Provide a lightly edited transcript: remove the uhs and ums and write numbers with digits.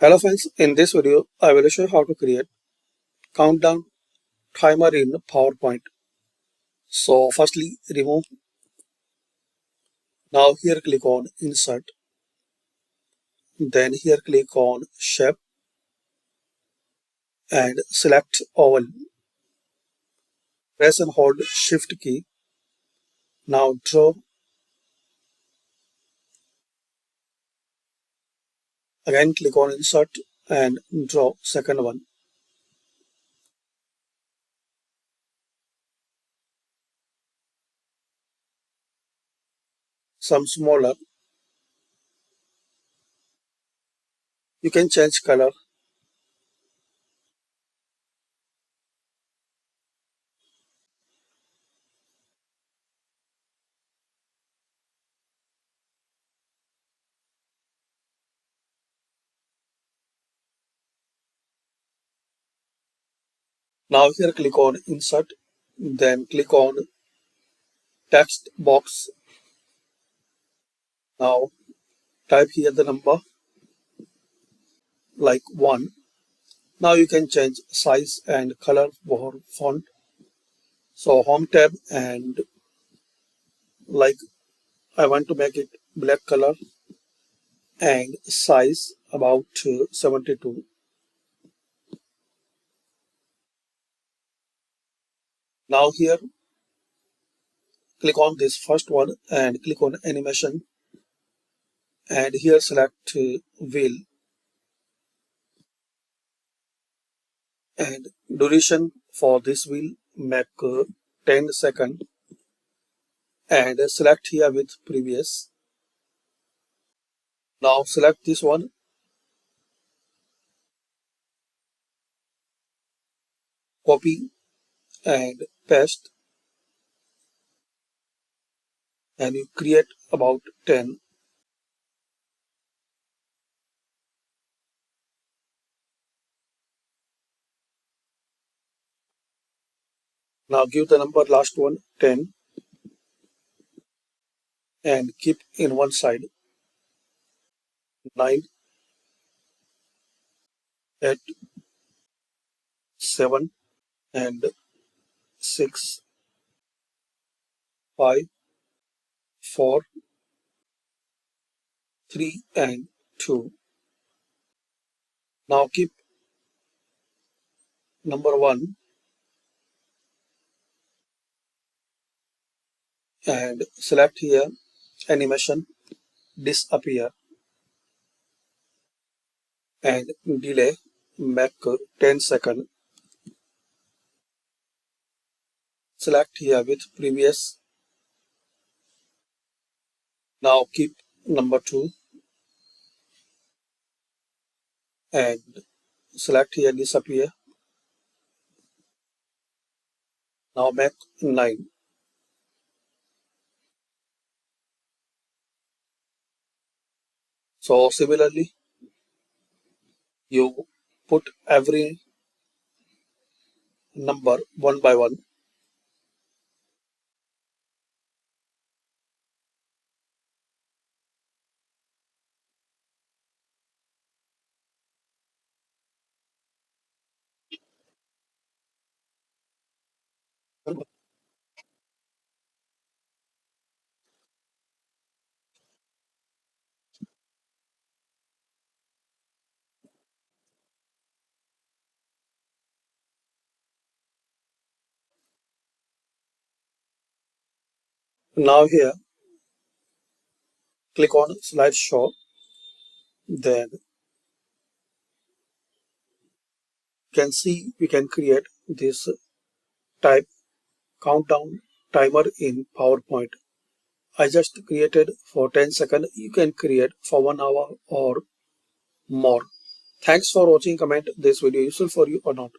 Hello friends, in this video I will show you how to create countdown timer in PowerPoint. So firstly remove. Now here click on insert. Then here click on shape and select oval. Press and hold shift key. Now draw. Again click on insert and draw second one. Some smaller. You can change color. Now here click on insert. Then click on text box. Now type here the number like 1. Now you can change size and color for font. So home tab and like I want to make it black color and size about 72. Now here click on this first one and click on animation and here select wheel and duration for this wheel make 10 seconds and select here with previous. Now select this one, copy and paste and you create about 10. Now give the number last one 10 and keep in one side 9, 8, 7 and 6, 5, 4, 3 and 2. Now keep number 1 and select here animation disappear and delay make 10 seconds. Select here with previous. Now keep number 2 and select here disappear. Now make 9. So similarly you put every number one by one. Now here click on slideshow, then you can see we can create this type countdown timer in PowerPoint. I just created for 10 seconds. You can create for 1 hour or more. Thanks for watching. Comment this video useful for you or not.